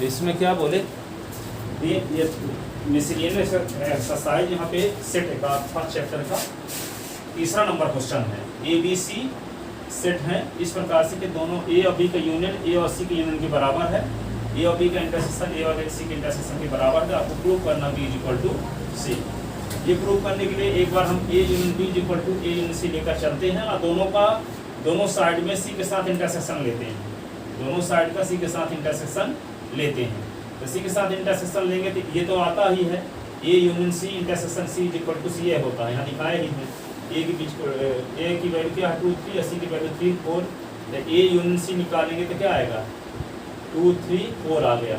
इसमें क्या बोले, ये मिसलेनियस एक्सरसाइज यहाँ पे सेट का फर्स्ट चैप्टर का तीसरा नंबर क्वेश्चन है। ए बी सी सेट है इस प्रकार से कि दोनों ए और बी का यूनियन ए और सी के यूनियन के बराबर है, ए और बी का इंटरसेक्शन ए और सी के इंटरसेक्शन के बराबर है। आपको प्रूव करना बी इक्वल टू सी। ये प्रूव करने के लिए एक बार हम A union B equal to A union C लेकर चलते हैं और दोनों साइड में सी के साथ इंटरसेक्शन लेते हैं, दोनों साइड का सी के साथ इंटरसेक्शन लेते हैं। तो सी के साथ इंटरसेक्शन लेंगे तो ये तो आता ही है, A union C intersection C equal to C होता है, यहाँ दिखाया ही है। ए के बीच ए की वैल्यू क्या है 2 3 और सी की वैल्यू 3 4, तो ए यूनियन सी निकालेंगे तो क्या आएगा 2 3 4 आ गया।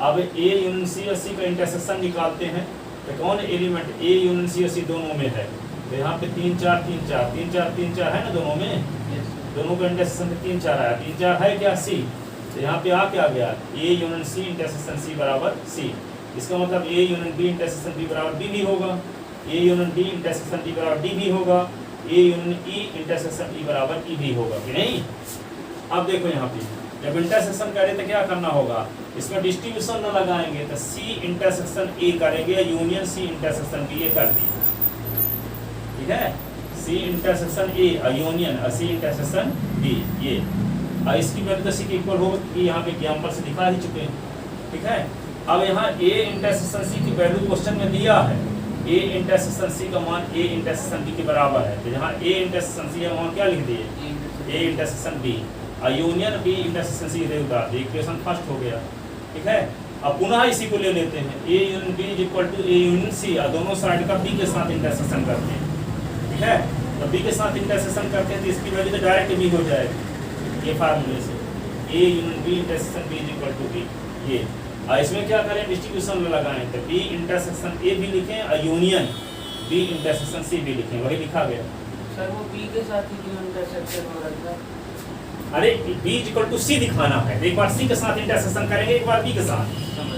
अब ए यूनियन सी और सी का इंटरसेक्शन निकालते हैं तो कौन एलिमेंट ए यूनियन सी और सी दोनों में है, तो यहाँ पे 3 4 3 4 3 4 3 4 है ना दोनों में, दोनों का इंटरसेक्शन 3 4 आया, 3 4 है क्या सी, तो यहाँ पे आ क्या गया ए यूनियन सी इंटरसेक्शन सी बराबर सी। इसका मतलब A union B intersection B बराबर बी भी होगा, A union B intersection D बराबर डी भी होगा, A union E intersection E बराबर ई भी होगा कि नहीं। अब देखो यहाँ पे जब इंटरसेक्शन करें तो क्या करना होगा, इसमें डिस्ट्रीब्यूशन न लगाएंगे तो सी इंटरसेक्शन ए करेंगे, यूनियन सी इंटरसेक्शन बी ये कर दी, ठीक है। C intersection A union C intersection B ये, और इसकी वैल्यू तो सी के इक्वल होगी, यहाँ पे एग्जाम्पल से दिखा ही चुके हैं, ठीक है। अब यहाँ ए इंटरसेक्शन सी की वैल्यू क्वेश्चन में दिया है, ए इंटरसेक्शन सी का मान ए इंटरसेक्शन बी के बराबर है, तो यहाँ ए इंटरसेक्शन सी है वहाँ क्या लिख दिए ए इंटरसेक्शन बी और यूनियन बी इंटरसेक्शन सी उतार दिए, इक्वेशन फर्स्ट हो गया, ठीक है। अब पुनः इसी को ले लेते हैं, A union B equal to A union C और दोनों साइड का बी के साथ इंटरसेक्शन करते हैं, ठीक है। तो बी के साथ इंटरसेक्शन करते हैं तो इसकी वैल्यू तो डायरेक्ट बी हो जाएगी, ये फार्मूले से A union B intersection B equal to B ये। और इसमें क्या करें डिस्ट्रीब्यूशन में लगाएं तो बी इंटरसेक्शन ए भी लिखें और यूनियन बी इंटरसेक्शन सी भी लिखें, वही लिखा गया। सर वो बी के साथ ही क्यों इंटरसेक्शन हो रहा था? अरे बी इक्वल टू सी दिखाना है, एक बार सी के साथ इंटरसेक्शन करेंगे एक बार बी के साथ,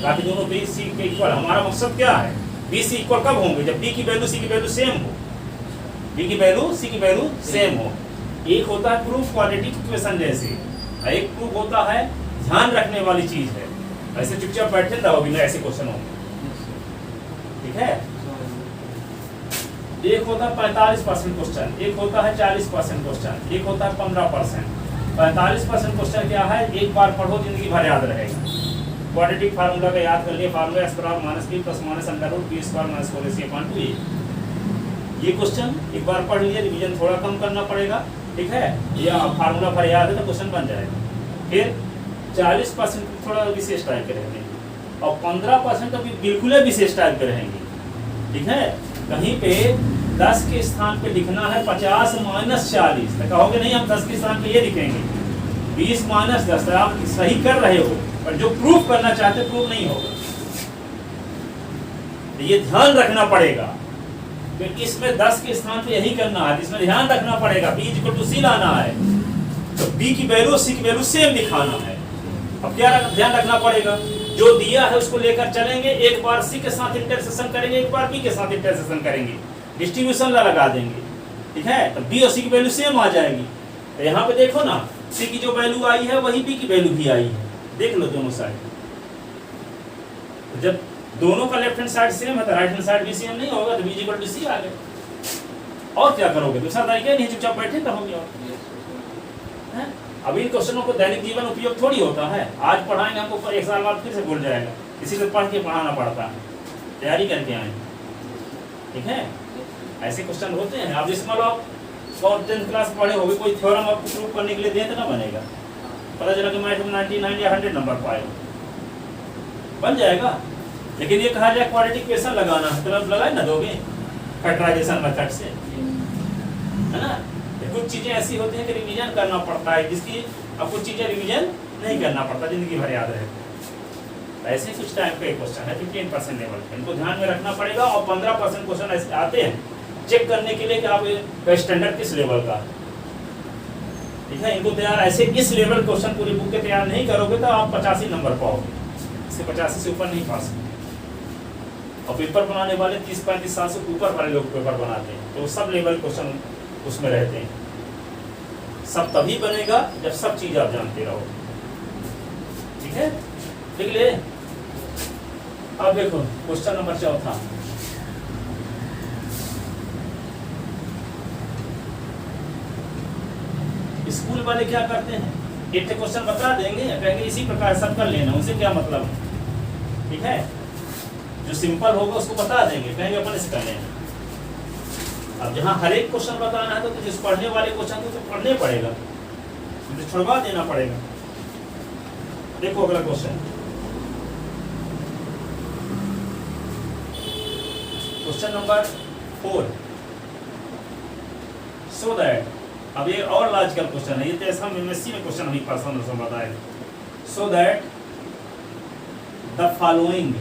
ताकि दोनों बी सी के इक्वल। हमारा मकसद क्या है, बी सी इक्वल कब होंगे, जब बी की वैल्यू सी की वैल्यू सेम हो, बी की वैल्यू सी की वैल्यू सेम हो। एक होता है प्रूफ क्वाड्रेटिक इक्वेशन जैसे, एक प्रूफ होता है ध्यान रखने वाली चीज है, ऐसे चुपचाप बैठे रहोगे ना ऐसे क्वेश्चन होंगे, ठीक है। एक होता है 45% क्वेश्चन, एक होता है 40% क्वेश्चन, एक होता है 15%। 45% क्वेश्चन क्या है, एक बार पढ़ो जिंदगी भर याद रहेगा। क्वाड्रेटिक फार्मूला का याद कर लिए, फार्मूला s बराबर minus b plus minus under root b square minus 4ac upon 2a। ये क्वेश्चन एक बार पढ़ लिए, रिवीजन थोड़ा कम करना पड़ेगा, ठीक है। या फार्मूला भर याद है तो क्वेश्चन बन जाएगा। फिर 40% थोड़ा विशेष टाइप के रहेंगे और 15% अभी बिल्कुल विशेष टाइप के रहेंगे, ठीक है। कहीं पे 10 के स्थान पे लिखना है 50 माइनस 40, तो कहोगे नहीं हम 10 के स्थान पे ये लिखेंगे 20 माइनस 10, आप सही कर रहे हो पर जो प्रूफ करना चाहते प्रूफ नहीं होगा, तो ये ध्यान रखना पड़ेगा। तो इसमें 10 के स्थान पे यही करना है, इसमें ध्यान रखना पड़ेगा बी इक्वल टू सी लाना है, तो बी की वैल्यू सी की वैल्यू सेम दिखाना है। अब क्या ध्यान रखना पड़ेगा, जो दिया है उसको लेकर चलेंगे, एक बार सी के साथ इंटरसेक्शन करेंगे, एक बार बी के साथ इंटरसेक्शन करेंगे, डिस्ट्रीब्यूशन लगा देंगे, ठीक है। तो बी और सी की वैल्यू सेम आ जाएगी। तो यहाँ पे देखो ना सी की जो वैल्यू आई है वही बी की वैल्यू भी आई है, देख लो दोनों साइड। तो जब दोनों का लेफ्ट हैंड साइड सेम है तो राइट हैंड साइड भी सेम नहीं होगा, तो बी इक्वल टू सी आ गया। और क्या करोगे, दूसरा तरीका नहीं, चुपचाप बैठे रहोगे। और अब इन क्वेश्चनों को दैनिक जीवन उपयोग थोड़ी होता है, आज पढ़ाएंगे हमको 1 साल बाद फिर से भूल जाएगा, इसीलिए पढ़ के पढ़ाना पड़ता है, तैयारी करके आए, ठीक है। ऐसे क्वेश्चन होते हैं। अब इसमें आप 10th क्लास पढ़े होगे, कोई थ्योरम आपको प्रूव करने के लिए दे तो ना बनेगा, पता चला कि मैथ में 99 या 100 नंबर पाए, बन जाएगा। लेकिन ये कहा जाए क्वाड्रेटिक इक्वेशन लगाना है तो आप लगाए ना दोगे फैक्टराइजेशन मेथड से, है ना। कुछ चीजें ऐसी होती हैं कि रिवीजन करना पड़ता है, जिसकी अब कुछ चीजें रिवीजन नहीं करना पड़ता, जिंदगी भर याद रहती। ऐसे कुछ टाइप के क्वेश्चन है 15% लेवल पे, इनको ध्यान में रखना पड़ेगा। और 15% क्वेश्चन ऐसे आते हैं चेक करने के लिए कि आप स्टैंडर्ड किस लेवल का, ठीक है। इनको तैयार ऐसे इस लेवल क्वेश्चन पूरी बुक के तैयार नहीं करोगे तो आप 85 नंबर पाओगे, इससे 85 से ऊपर नहीं पा सकते। और पेपर बनाने वाले 30-35 साल से ऊपर वाले लोग पेपर बनाते हैं, तो सब लेवल क्वेश्चन उसमें रहते हैं। सब तभी बनेगा जब सब चीज आप जानते रहो, ठीक है। लिख ले। अब देखो क्वेश्चन नंबर 4। स्कूल वाले क्या करते हैं, एक क्वेश्चन बता देंगे, कहेंगे इसी प्रकार सब कर लेना, उनसे क्या मतलब है, ठीक है। जो सिंपल होगा उसको बता देंगे, कहेंगे अपन इसे कर लेना। अब जहाँ हर एक क्वेश्चन बताना है तो जिस पढ़ने वाले क्वेश्चन को तो पढ़ने पड़ेगा, तो छुड़वा देना पड़ेगा। देखो अगला question, question number 4। So that, अब ये और लॉजिकल क्वेश्चन है, ये तो ऐसा एमएससी में क्वेश्चन हमें पर्सन समझ बताएगा। So that the following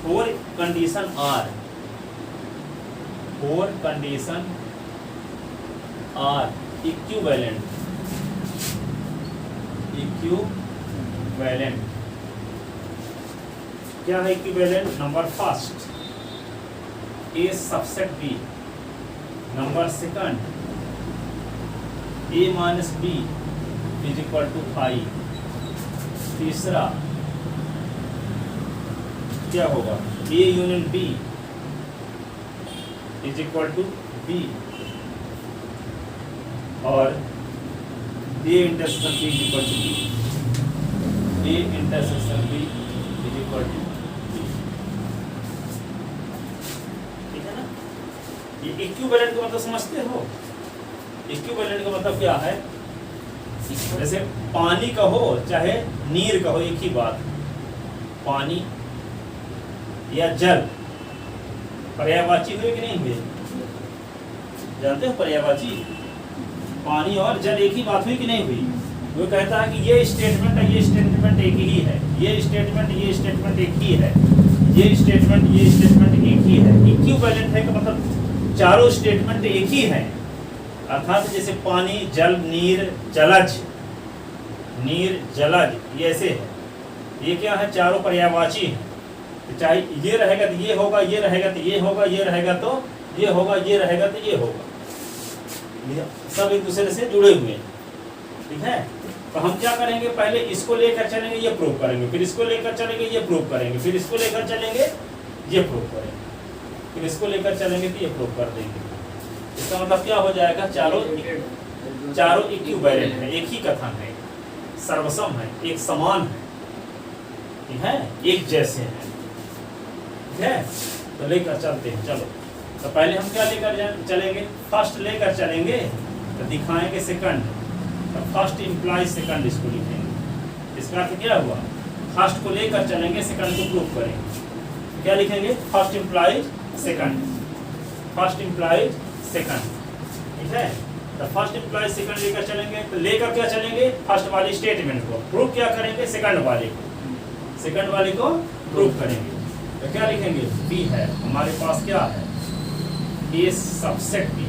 four condition are equivalent. क्या है equivalent? Number first A subset B, number second A minus B is equal to 5, तीसरा क्या होगा A union B is equal to B, और A intersection B is equal to B, A intersection B is equal to B. ठीक है ना? ये equivalent का मतलब समझते हो? इक्विवेलेंट का मतलब क्या है? जैसे पानी कहो चाहे नीर कहो, एक ही बात। पानी या जल पर्यायवाची हुए कि नहीं हुए? जानते हो पर्यायवाची? पानी और जल एक ही बात हुई कि नहीं हुई? वो कहता है कि ये स्टेटमेंट एक ही है, ये स्टेटमेंट एक ही है, ये स्टेटमेंट एक ही है। इक्विवेलेंट है का मतलब चारों स्टेटमेंट एक ही है। अर्थात जैसे पानी, जल, नीर, जलज, ये ऐसे है। ये क्या है? चारों पर्यायवाची है। चाहे ये रहेगा तो ये होगा, ये रहेगा तो ये होगा, ये रहेगा तो ये होगा, ये रहेगा तो ये होगा, सब एक दूसरे से जुड़े हुए हैं। ठीक है? तो हम क्या करेंगे, पहले इसको लेकर चलेंगे, ये प्रूव करेंगे, फिर इसको लेकर चलेंगे, ये प्रूव करेंगे, फिर इसको लेकर चलेंगे, ये प्रूव करेंगे, फिर इसको लेकर चलेंगे तो ये प्रूव कर देंगे। इसका मतलब क्या हो जाएगा? चारों इक्विवेलेंट है, एक ही कथन है, सर्वसम है, एक समान है, ठीक है, एक जैसे है। ठीक है? तो लेकर चलते हैं, चलो। तो पहले हम क्या लेकर चलेंगे? फर्स्ट लेकर चलेंगे तो दिखाएंगे सेकंड, तो फर्स्ट इंप्लाइज सेकंड इसको लिखेंगे। इसका अर्थ क्या हुआ? फर्स्ट को लेकर चलेंगे, सेकंड को प्रूव करेंगे। तो क्या लिखेंगे? फर्स्ट इंप्लाइज सेकंड, ठीक है। तो फर्स्ट इंप्लाइज सेकंड लेकर चलेंगे, तो लेकर क्या चलेंगे? फर्स्ट वाली स्टेटमेंट को प्रूव क्या करेंगे? सेकंड वाले को प्रूव करेंगे। तो क्या लिखेंगे? बी है हमारे पास, क्या है? A subset B.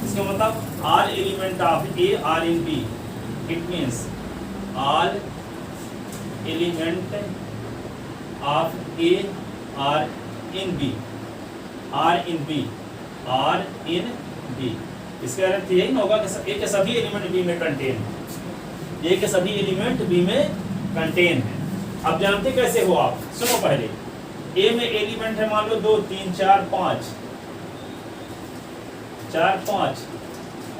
इसका मतलब all element of A are in B, it means all element of A are in B. इसका अर्थ यही ना होगा कि ए के सभी एलिमेंट बी में कंटेन है, ए के सभी एलिमेंट बी में कंटेन है। अब जानते कैसे हो आप? सुनो पहले, ए में एलिमेंट है मान लो 2 3 4 5,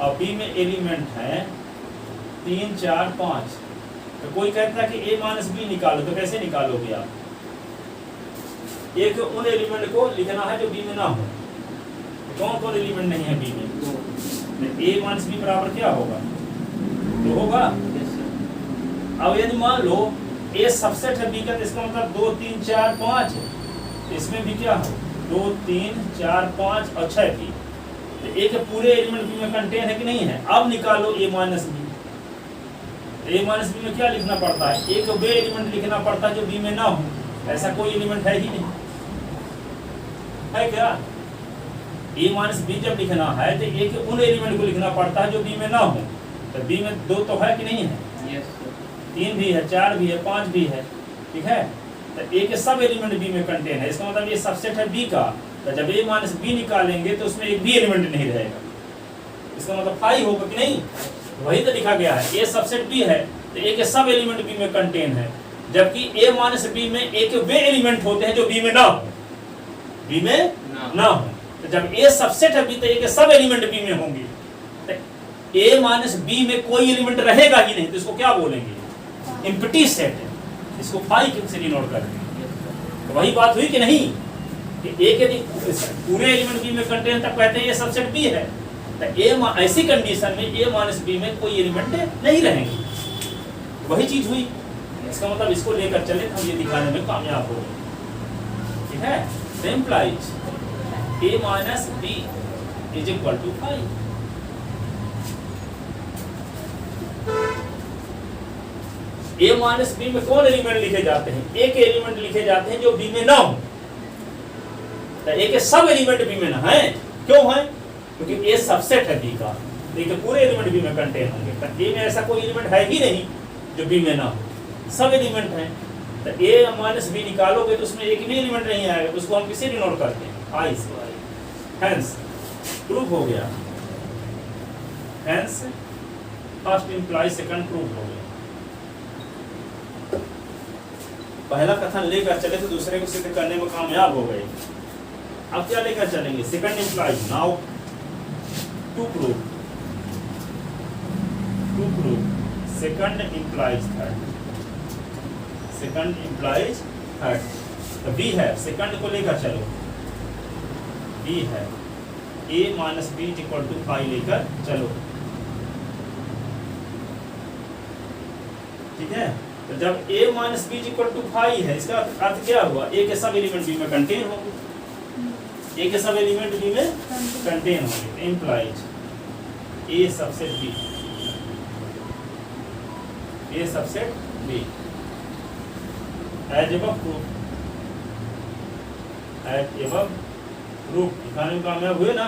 और बी में एलिमेंट है 3 4 5। तो कोई कहता है कि ए माइनस बी निकालो, तो कैसे निकालोगे आप? एक उन एलिमेंट को लिखना है जो बी में ना हो। कौन कौन एलिमेंट नहीं है बी में? ए माइनस बी बराबर क्या होगा? तो होगा। अब यदि मान लो ए सबसेट है बी का, तो इसका मतलब 2 3 4 5 है। इसमें भी क्या हो? 2 3 4 5 और 6 की। तो ए के पूरे एलिमेंट बी में कंटेन है कि नहीं है? अब निकालो ए माइनस बी। ए माइनस बी में क्या लिखना पड़ता है? एक वे एलिमेंट लिखना पड़ता है जो बी में ना हो। ऐसा कोई एलिमेंट है ही नहीं, है क्या? ए माइनस बी जब लिखना है तो ए के उन एलिमेंट को लिखना पड़ता है जो बी में ना हो। तो बी में 2 तो है कि नहीं है? 3 भी है, 4 भी है, 5 भी है। ठीक है? तो ए के सब एलिमेंट बी में कंटेन है। इसका मतलब ये सबसेट है बी का, तो जब ए माइनस बी निकालेंगे तो उसमें एक भी एलिमेंट नहीं रहेगा, इसका मतलब फाई होगा कि नहीं? वही तो लिखा गया है, ए सबसेट बी है तो ए के सब एलिमेंट बी में कंटेन है, जबकि ए माइनस बी में ए के वे एलिमेंट होते हैं जो बी में ना हो, बी में ना हो। तो जब ए सबसेट है बी तो ए के सब एलिमेंट बी में होंगे, तो ए माइनस बी में कोई एलिमेंट रहेगा ही नहीं, तो इसको क्या बोलेंगे? एम्प्टी सेट है, इसको फाई से डिनोट कर देंगे। तो वही बात हुई कि नहीं कि ए के पूरे एलिमेंट बी में कंटेन तक कहते हैं ये सबसेट बी है, तो ए ऐसी कंडीशन में ए माइनस बी में कोई एलिमेंट नहीं रहेंगे, वही चीज हुई। इसका मतलब इसको लेकर चले तो हम ये दिखाने में कामयाब हो गए, ठीक है? तो implies A minus B is equal to five. A minus B में कौन एलिमेंट लिखे जाते हैं? ए के एलिमेंट लिखे जाते हैं जो बी में ना हो, तो ए के सब एलिमेंट बी में ना है। क्यों है? क्योंकि ए सबसेट है बी का, ए के पूरे एलिमेंट बी में कंटेन होंगे, तो ए में ऐसा कोई एलिमेंट है ही नहीं जो बी में ना हो, सब एलिमेंट हैं। तो ए माइनस बी निकालोगे तो उसमें एक भी एलिमेंट नहीं आएगा, तो उसको हम किसे डिनोट करते हैं? आई से। हेंस प्रूफ हो गया, hence first implies second proof हो गया। पहला कथन लेकर चले तो दूसरे को सिद्ध करने में कामयाब हो गए। अब क्या लेकर चलेंगे? Second implies. Now to proof second implies third, second implies third. तो बी है, सेकंड को लेकर चलो, बी है A minus B equal to five लेकर चलो, ठीक है? तो जब a minus B equal to five है, इसका अर्थ क्या हुआ? a के सब एलिमेंट b में कंटेन होंगे, a के सब एलिमेंट b में कंटेन होंगे, implies a subset b, a subset b as above proof, as above proof. दिखाने में कामयाब हुए ना?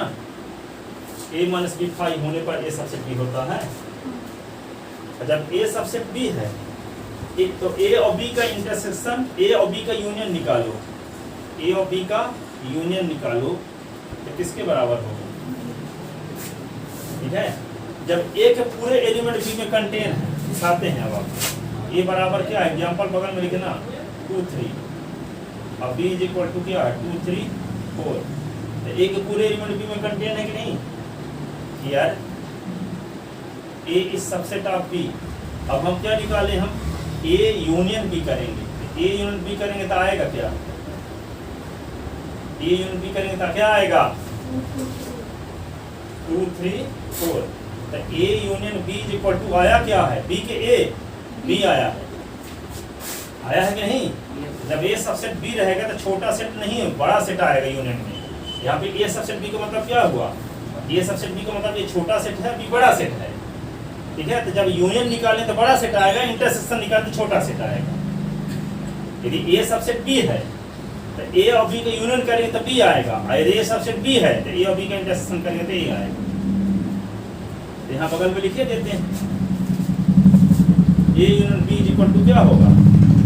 a माइनस बी फाइव होने पर a सबसेट b होता है। जब a सबसेट b है एक तो a और b का इंटरसेक्शन, a और b का यूनियन निकालो, a और b का यूनियन निकालो तो किसके बराबर होगा? ठीक है? जब a के पूरे एलिमेंट b में कंटेन है, दिखाते हैं। अब आप a बराबर क्या है? एग्जांपल बगल में लिखना 2 3 और b इज इक्वल टू क्या है? 2 3 4। तो a के पूरे एलिमेंट b में कंटेन है कि नहीं? यार a is subset of b। अब हम क्या निकालें? हम A यूनियन B करेंगे, A यूनियन B करेंगे तो आएगा क्या? A यूनियन B करेंगे तो क्या आएगा? 2 3 4। तो A union B is equal to आया क्या है? B के A, B आया है, आया है कि नहीं? जब A सबसेट B रहेगा तो छोटा सेट नहीं है, बड़ा सेट आएगा यूनियन में। यहाँ पे A सबसेट B का मतलब क्या हुआ? A सबसेट B का मतलब ये छोटा सेट है, B बड़ा सेट है, ठीक है? तो जब यूनियन निकालें तो बड़ा सेट आएगा, इंटरसेक्शन निकालें तो छोटा सेट आएगा। यदि A सबसेट B है तो A और B का यूनियन करेंगे तो B आएगा, और यदि A सबसेट B है तो A और B का इंटरसेक्शन करेंगे तो A आएगा। तो यहाँ बगल में लिखिए देते हैं, A union B equal to क्या होगा?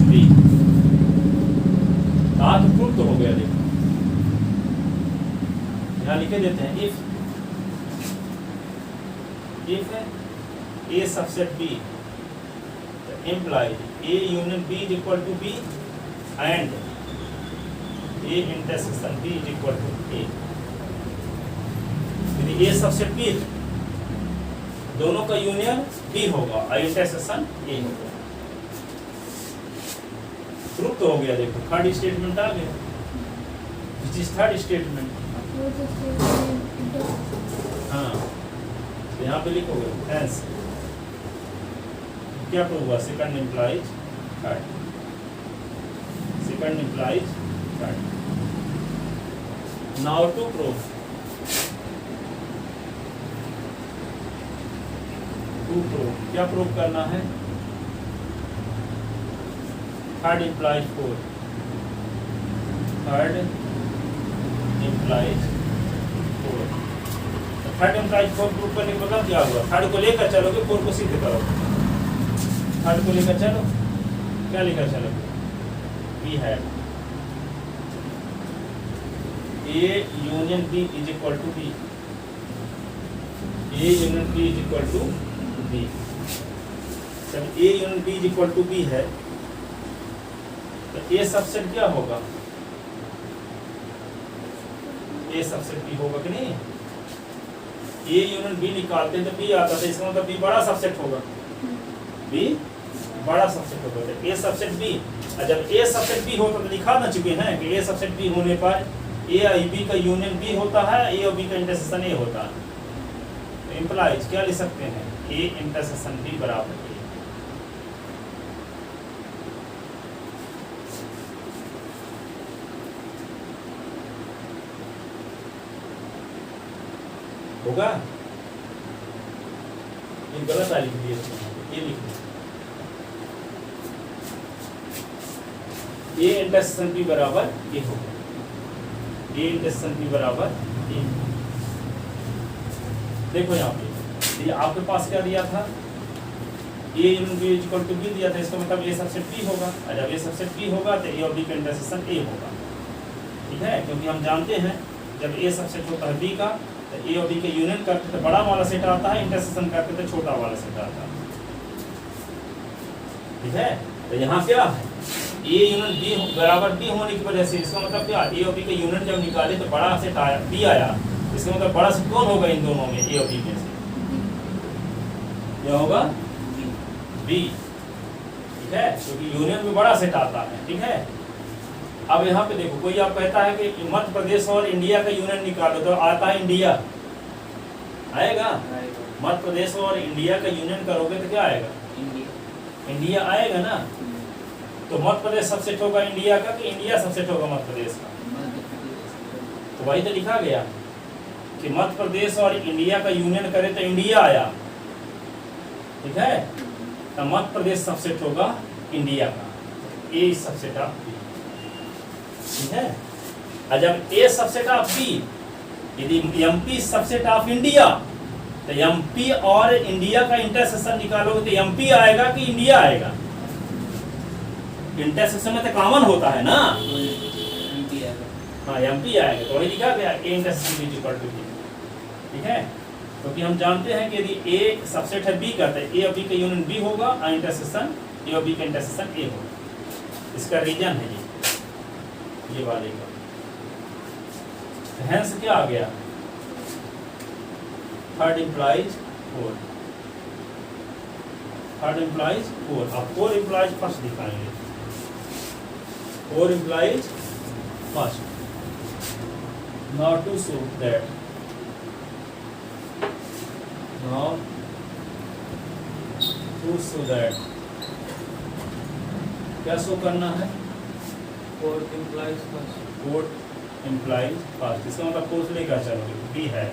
B। कहा तो प्रूफ तो हो गया। देखो यहाँ लिखे देते हैं, इफ है A subset B implied A union B is equal to B and A intersection B is equal to A। यदि A सबसेट B दोनों का यूनियन B होगा और इंटरसेक्शन A होगा। प्रूफ तो हो गया। देखो थर्ड स्टेटमेंट आ गया, विच इज थर्ड स्टेटमेंट। हाँ यहाँ पे लिखोगे हेंस क्या प्रूव हुआ? Second implies third, second implies third. Now to proof, to proof क्या प्रूव करना है? Third implies fourth, third implies fourth. Third implies fourth prove करने का मतलब क्या हुआ? थर्ड को लेकर चलोगे, फोर्थ को सिद्ध करोगे। थर्ड को लेकर चलो, क्या लेकर चलोगे? बी है A union B is equal to B, A union B is equal to B. जब A union B is equal to B है तो ए सबसेट क्या होगा, ए सबसेट बी होगा कि नहीं। ए यूनियन बी निकालते हैं तो बी आता था, इसका मतलब बी बड़ा सबसेट होगा, बी बड़ा सबसेट होगा। तो ए सबसेट बी, और जब ए सबसेट बी होता तो लिखा ना चुके हैं कि ए सबसेट बी होने पर ए और बी का यूनियन बी होता है, ए और बी का इंटरसेक्शन ए होता है। तो इंप्लाइज क्या लिख सकते हैं, ए इंटरसेक्शन बी बराबर ए। होगा, ये गलत लिख दिए, ये लिख दिए ए इंटरसेक्शन बी बराबर ए होगा, ए इंटरसेक्शन बी बराबर ए। देखो यहाँ पे ये आपके पास क्या दिया था, A union B equal to B दिया था, इसका मतलब ए सबसेट बी होगा, और जब ए सबसेट बी होगा तो ए और बी का इंटरसेक्शन ए होगा, ठीक है। क्योंकि हम जानते हैं जब ए सबसेट होता है बी का तो ए और बी के यूनियन करते तो बड़ा वाला सेट आता है, इंटरसेक्शन करते तो छोटा वाला सेट आता है, ठीक है। तो यहाँ क्या है, ए यूनियन बी बराबर बी होने की वजह से इसका मतलब क्या, ए और बी के यूनियन जब निकाले तो बड़ा सेट आया, बी आया। इसका मतलब बड़ा सेट कौन होगा इन दोनों में, ए और बी में से, क्या होगा बी, ठीक है, क्योंकि यूनियन में बड़ा सेट आता है, ठीक है। अब यहाँ पे देखो, कोई आप कहता है कि मध्य प्रदेश और इंडिया का यूनियन निकालो, तो आता है इंडिया, आएगा। मध्य प्रदेश और इंडिया का यूनियन करोगे तो क्या आएगा, इंडिया आएगा ना। तो मध्य प्रदेश सबसेट होगा इंडिया का कि इंडिया सबसेट होगा मध्य प्रदेश का, तो वही तो लिखा गया कि मध्य प्रदेश और इंडिया का यूनियन करे तो इंडिया आया, ठीक है। तो मध्य प्रदेश सबसेट होगा इंडिया का, ए सबसेट ऑफ बी, ठीक है। और जब ए सबसेट ऑफ बी, यदि एमपी सबसेट ऑफ इंडिया, तो एमपी और इंडिया का इंटरसेक्शन निकालोगे तो एमपी आएगा कि इंडिया आएगा, इंटरसेक्शन में तो कॉमन होता है ना, हाँ एमपी आएगा। तो वही लिखा गया A intersection B equal to B, ठीक है। क्योंकि हम जानते हैं कि यदि ए सबसेट है बी का तो ए और बी का यूनियन बी होगा और इंटरसेक्शन ए और बी का इंटरसेक्शन ए होगा। इसका रीजन है ये वाले का। हेंस क्या आ गया, third implies four, third implies four. अब फोर इम्प्लाइज फर्स्ट दिखाएंगे, four implies first. Now to show that, now to show that, क्या शो करना है, fourth implies first, fourth implies first. इसका मतलब फोर्थ लेकर चलोगे, बी है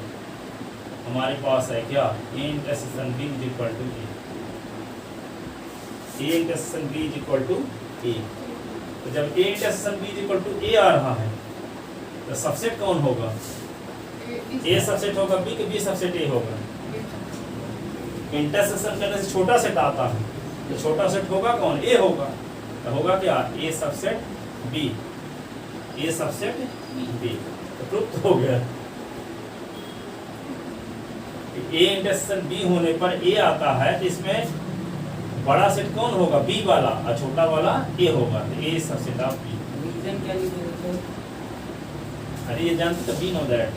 हमारे पास है क्या, A intersection B is equal to A, A intersection B is equal to A. तो जब A intersection B is equal to A आ रहा है तो सबसेट कौन होगा, ए सबसेट होगा बी, के बी सबसेट ए होगा। इंटरसेक्शन करने से छोटा सेट आता है, तो छोटा सेट होगा कौन, ए होगा। तो होगा क्या, ए सबसेट बी, ए सबसेट बी, तो प्रूफ हो गया। ए इंटरसेक्शन बी होने पर ए आता है, तो इसमें बड़ा सेट कौन होगा, बी वाला, और छोटा वाला ए होगा, तो A subset of B. Reason क्या लिखेंगे, अरे ये जानते तो, we know that,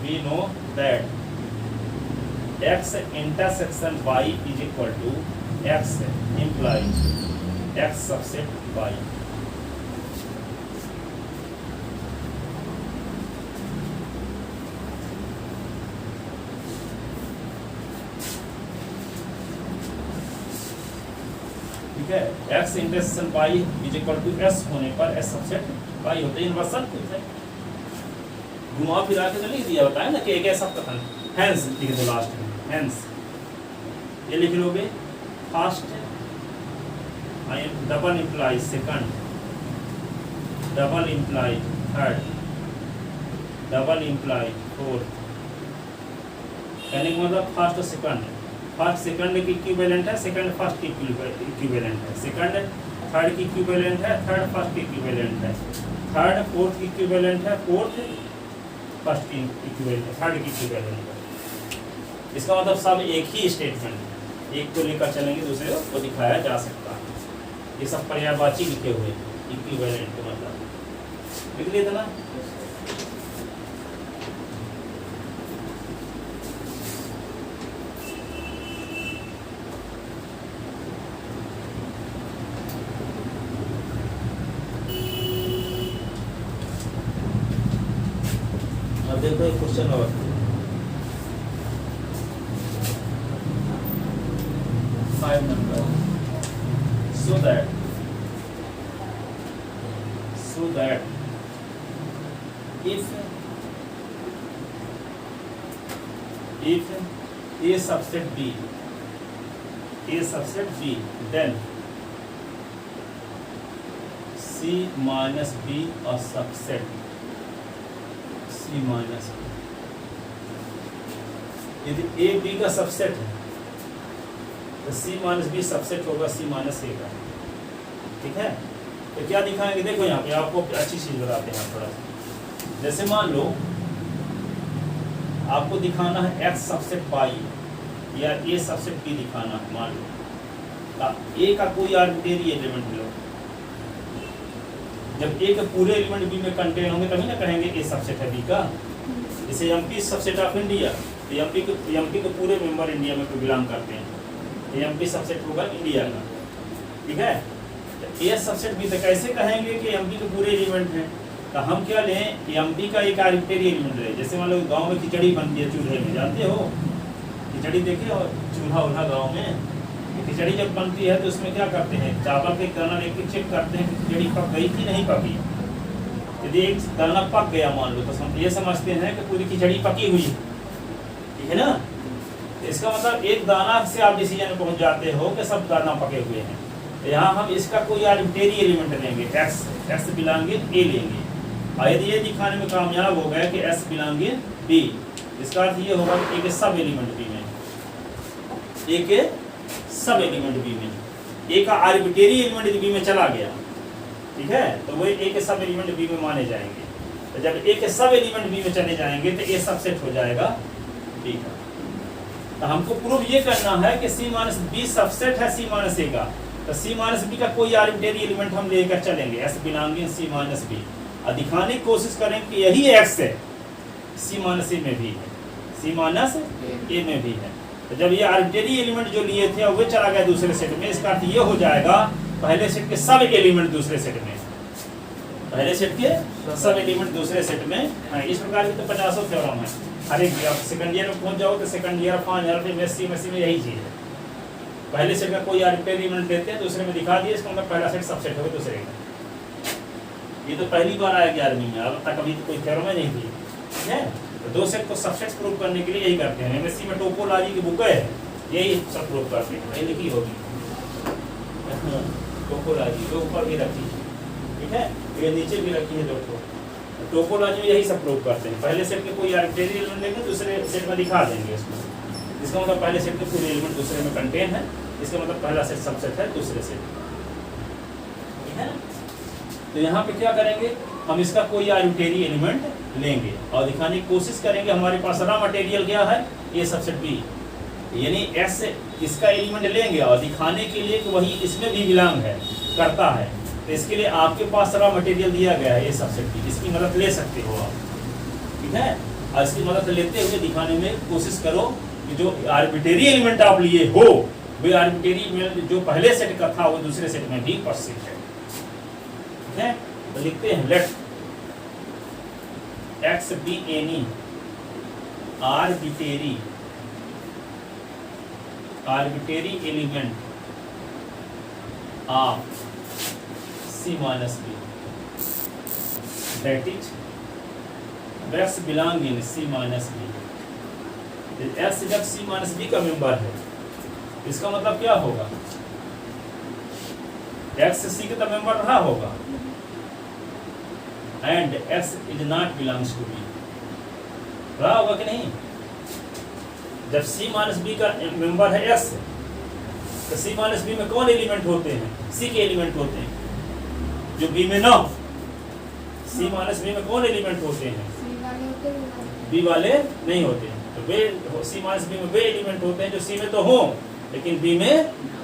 we know that x intersection y is equal to x implies x subset y। ठीक है, x intersection y is equal to s होने पर s सबसेट y होता है। इन्वर्सन है, घुमा फिरा के तो नहीं दिया, बताया ना कि एक ऐसा कथन, हेंस लिख दो लास्ट में, हेंस ये लिख लोगे, first I double implies second, double implies third, double implies fourth. कहने का मतलब फर्स्ट और सेकंड, फर्स्ट सेकंड की इक्विवेलेंट है, सेकंड फर्स्ट की इक्विवेलेंट है, सेकंड थर्ड की इक्विवेलेंट है, थर्ड फर्स्ट की इक्विवेलेंट है, थर्ड फोर्थ की इक्विवेलेंट है, फोर्थ फर्स्ट की इक्विवेलेंट है, थर्ड की इक्विवेलेंट है। इसका मतलब सब एक ही स्टेटमेंट है, एक को लेकर चलेंगे दूसरे को दिखाया जा सकता है। ये सब पर्यायवाची लिखे हुए हैं, इक्विवेलेंट का मतलब लिख लिया था ना। अब देखो एक क्वेश्चन और, five number, so that if A subset B then C minus B a subset C minus B। यदि A B का सबसेट है तो C माइनस B सबसेट होगा C माइनस A का, ठीक है। तो क्या दिखाएंगे, देखो यहाँ पे आपको अच्छी चीज बताते हैं थोड़ा सा। जैसे मान लो आपको दिखाना है X सबसेट Y या A सबसेट B दिखाना है, मान लो A का कोई आर्बिट्रेरी एलिमेंट लो। जब A के पूरे एलिमेंट B में कंटेन होंगे तभी ना कहेंगे A सबसेट है B का। जैसे MP सबसेट ऑफ इंडिया, तो MP के पूरे मेंबर इंडिया में बिलोंग करते हैं, MP सबसेट होगा इंडिया का, ठीक है। तो A सबसेट भी तो कैसे कहेंगे कि MP के पूरे एलिमेंट हैं, तो हम क्या लें, MP का एक आर्बिट्रेरी एलिमेंट लें। जैसे मान लो गांव में खिचड़ी बनती है चूल्हे में, जानते हो खिचड़ी देखे हो, चूल्हा उल्हा गांव में खिचड़ी जब बनती है तो उसमें क्या करते हैं, चावल के दाना लेके चेक करते हैं कि खिचड़ी पक गई कि नहीं पकी। यदि एक दाना पक गया मान लो तो हम ये समझते हैं कि पूरी खिचड़ी पकी हुई है, ठीक है ना। इसका मतलब एक दाना से आप डिसीजन में पहुंच जाते हो कि सब दाना पके हुए हैं। तो यहाँ हम इसका कोई आर्बिट्रेरी एलिमेंट लेंगे, x बिलोंगिंग A लेंगे, और यदि ये दिखाने में कामयाब हो गए कि S बिलोंगिंग B, इसका अर्थ ये होगा कि A के सब एलिमेंट B में, A के सब एलिमेंट B में, A का आर्बिट्रेरी एलिमेंट B में चला गया, ठीक है, तो वो A के सब एलिमेंट B में माने जाएंगे। तो जब A के सब एलिमेंट B में चले जाएंगे तो A सबसेट हो जाएगा B का। तो हमको प्रूव ये करना है कि C माइनस B सबसेट है C माइनस A का, तो C माइनस B का कोई आर्बिट्रेरी एलिमेंट हम लेकर चलेंगे, S belonging C minus B, और दिखाने की कोशिश करें कि यही X है, C माइनस A में भी है, C माइनस A में भी है। तो जब ये आर्बिट्रेरी एलिमेंट जो लिए थे वो चला गया दूसरे सेट में, इसका अर्थ ये हो जाएगा पहले सेट के सब एलिमेंट दूसरे सेट में, पहले सेट के सब एलिमेंट दूसरे सेट में। इस प्रकार की तो 50 थ्योरम है। हर एक आप सेकंड ईयर में पहुंच जाओ तो सेकंड ईयर 5000 एमएससी में यही चीज है, पहले सेट का कोई आर्बिट्रेरी एलिमेंट लेते हैं दूसरे में दिखा दिए, इसका मतलब पहला सेट सबसेट होगा दूसरे का। ये तो पहली बार आया 11वीं में, अब तक अभी तो कोई थ्योरम नहीं थी, ठीक है। तो दो सेट को सबसेट प्रूव करने के लिए यही करते हैं। एमएससी में टोपोलॉजी की बुक है, यही सब प्रूव करते हैं, यही लिखी होगी टोपोलॉजी, जो ऊपर भी रखी है, ठीक है, ये नीचे भी रखी है दोस्तों। टोपोलॉजी में यही सब प्रूव करते हैं, पहले सेट के कोई आर्बिट्रेरी एलिमेंट लेंगे दूसरे सेट में दिखा देंगे इसको, इसका मतलब पहले सेट के पूरे एलिमेंट दूसरे में कंटेन है, इसका मतलब पहला सेट सबसेट है दूसरे सेट, ठीक है। तो यहाँ पे क्या करेंगे, हम इसका कोई आर्बिट्रेरी एलिमेंट लेंगे और दिखाने की कोशिश करेंगे हमारे पास रॉ मटेरियल क्या है, A सबसेट B, यानी S इसका एलिमेंट लेंगे और दिखाने के लिए कि वही इसमें भी बिलोंग है, करता है। तो इसके लिए आपके पास रॉ मटेरियल दिया गया है A सबसेट B, इसकी मदद ले सकते हो आप, ठीक है। और इसकी मदद लेते हुए दिखाने में कोशिश करो कि जो आर्बिट्रेरी एलिमेंट आप लिए हो वो आर्बिट्रेरी एलिमेंट जो पहले सेट का था वो दूसरे सेट में भी उपस्थित है, ठीक है। तो लिखते हैं late X be any arbitrary element of C minus B, that is X belong in C minus B। X जब C minus B का मेंबर है इसका मतलब क्या होगा, X C का मेंबर रहा होगा, and X is not belongs to B, रहा होगा कि नहीं। जब C माइनस B का मेंबर है S, तो C माइनस B में कौन एलिमेंट होते हैं, C के एलिमेंट होते हैं, जो B में ना, C सी माइनस बी में कौन एलिमेंट होते हैं? सी वाले होते हैं। बी वाले नहीं होते हैं। तो वे सी माइनस बी में वे एलिमेंट होते हैं जो सी में तो हो लेकिन बी में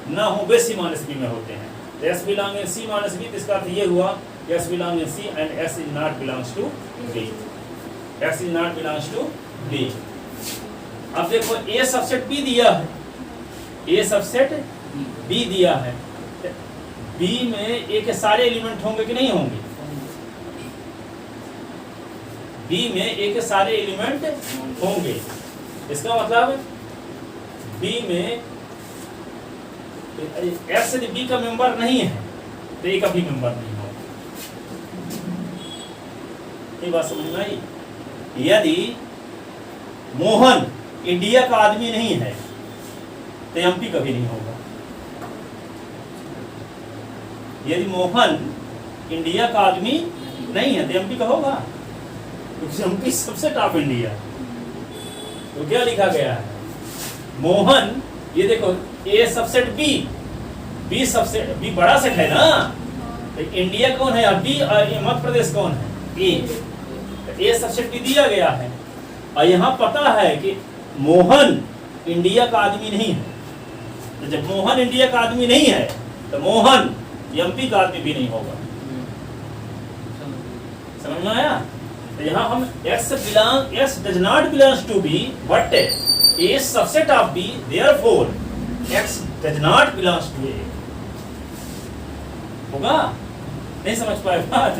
ना हो, वे सी माइनस बी में होते हैं। तो S belong in C minus B, इसका अर्थ ये हुआ S belong in C and S is not belongs to B. S is not belongs to B. अब देखो ए सबसेट बी दिया है, ए सबसेट बी दिया है, बी में ए के सारे एलिमेंट होंगे कि नहीं होंगे? बी में ए के सारे एलिमेंट होंगे। इसका मतलब बी में एस यदि बी का मेंबर नहीं है तो ए का भी मेंबर नहीं होगा। ये बात समझ में आई? यदि मोहन इंडिया का आदमी नहीं है तो एमपी कभी नहीं होगा। यदि मोहन इंडिया का आदमी नहीं है तो एमपी का होगा, क्योंकि एमपी सबसे टॉप इंडिया। तो क्या लिखा गया है? मोहन, ये देखो A subset B, B subset B बड़ा सेट है ना, तो इंडिया कौन है? बी और मध्य प्रदेश कौन है? ए। ए सबसेट बी दिया गया है और यहाँ पता है कि मोहन इंडिया का आदमी नहीं है। तो जब मोहन इंडिया का आदमी नहीं है तो मोहन एमपी का आदमी भी नहीं होगा। समझ में आया? तो यहाँ हम x does not belongs to B but A is subset of B, therefore x does not belongs to A। होगा? नहीं समझ पाए बात?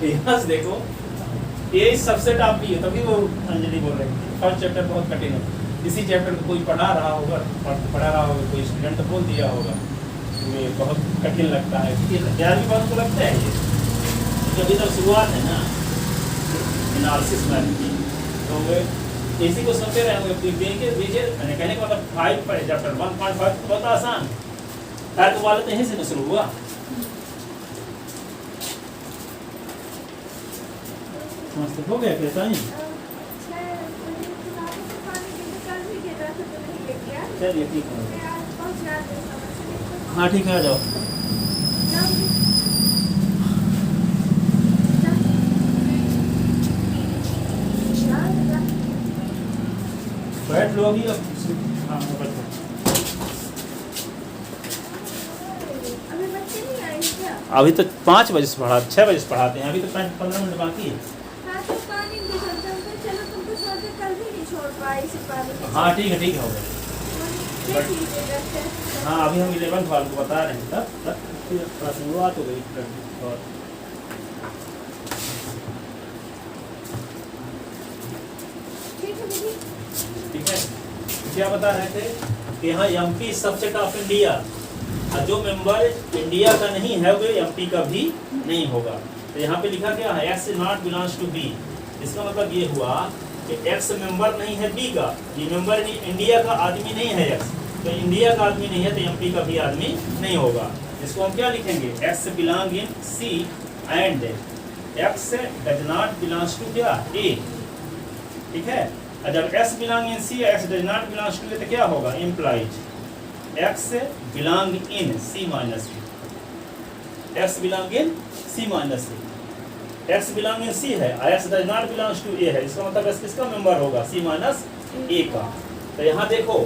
यहाँ से देखो A is subset of B, तभी वो अंजलि बोल रही थी फर्स्ट चैप्टर बहुत कठिन है। इसी चैप्टर को कोई पढ़ा रहा होगा कोई स्टूडेंट तो बोल दिया होगा ये बहुत कठिन लगता है। 11वीं बात तो लगता है ये, अभी तो शुरुआत है ना एनालिसिस में की, तो वे इसी को समझते रहेंगे। कहने का मतलब 5 पर चैप्टर 1.5 बहुत आसान, तर्क वाले तो यहीं से शुरू हुआ। समझते हो गया कैसा ही? चलिए ठीक है, हाँ ठीक है, आ जाओ। बैठ लो अभी। हाँ बैठो। अभी तो 5 बजे से पढ़ा 6 बजे से पढ़ाते हैं, अभी तो 15 मिनट बाकी है। हाँ ठीक है हो गया। हाँ अभी हम 11th वाले को बता रहे हैं, तब थोड़ा शुरुआत हो गई। और ठीक है, क्या बता रहे थे कि यहाँ एमपी सबसेट ऑफ इंडिया, और जो मेंबर इंडिया का नहीं है वो एमपी का भी नहीं होगा। तो यहाँ पे लिखा क्या है? X not belongs to B. इसका मतलब ये हुआ कि एक्स मेंबर नहीं है बी का, ये मेंबर इंडिया का आदमी नहीं है एक्स, तो इंडिया का आदमी नहीं है तो एमपी का भी आदमी नहीं होगा। इसको हम क्या लिखेंगे? X belong in C and X does not belongs to क्या? ए। ठीक है, और जब X belong in C X does not belongs to A तो क्या होगा? Implies X belong in C minus B. X belong in C minus B, X belong in C है और X does not belongs to A है, इसका मतलब x किसका member होगा? सी माइनस ए का। तो यहाँ देखो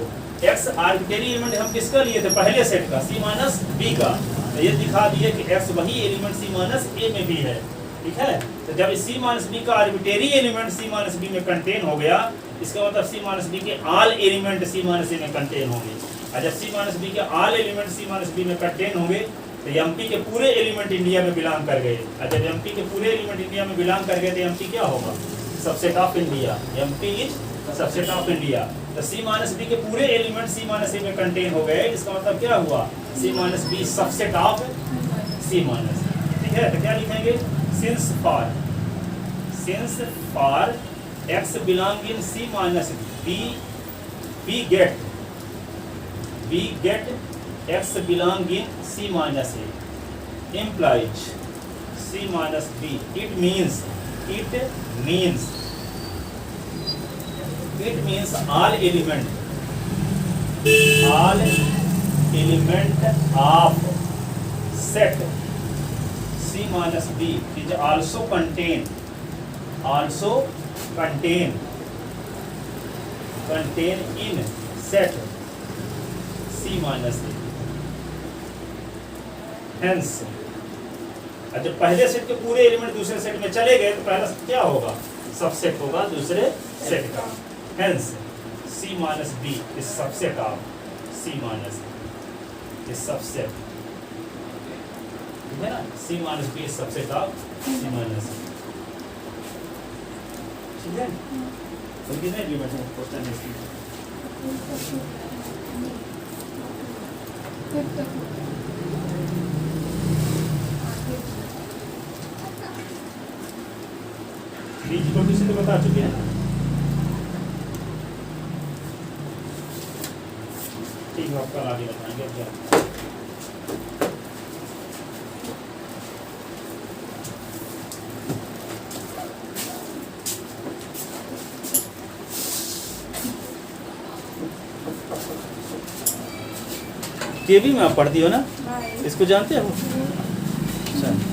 एक्स आर्बिट्रेरी एलिमेंट हम किसका लिए थे? पहले सेट का, सी माइनस बी का। तो ये दिखा दिए कि एक्स वही एलिमेंट सी माइनस ए में भी है। ठीक है, तो जब सी माइनस बी का आर्बिट्रेरी एलिमेंट सी माइनस बी में कंटेन हो गया, इसका मतलब सी माइनस बी के ऑल एलिमेंट सी माइनस ए में कंटेन होंगे। और जब सी माइनस बी के ऑल एलिमेंट सी माइनस बी में कंटेन होंगे तो एमपी के पूरे एलिमेंट इंडिया में बिलोंग कर गए। और जब एमपी के पूरे एलिमेंट इंडिया में बिलोंग कर गए तो एमपी क्या होगा? Subset of India. MP is subset of India. तो सी माइनस बी के पूरे एलिमेंट सी माइनस ए में कंटेन हो गए, इसका मतलब क्या हुआ? C minus B subset of C minus. ठीक है, तो क्या लिखेंगे? Since for X belong in C minus B, we get x belong in C minus A implies C minus B. It means all element of C minus B is also contain in set C minus A. Hence जब पहले set के पूरे element दूसरे set में चले गए तो पहला क्या होगा, सबसेट होगा दूसरे सेट का. Hence C minus B is subset of C minus A is subset, ठीक है ना. C minus B is subset of C minus A, ठीक है. तो कितने एलिमेंट हैं क्वेश्चन में इसकी? B से तो बता चुके हैं. ठीक है, आपका आगे बताएंगे क्या. केबी में आप पढ़ती हो ना, इसको जानते हो? अच्छा.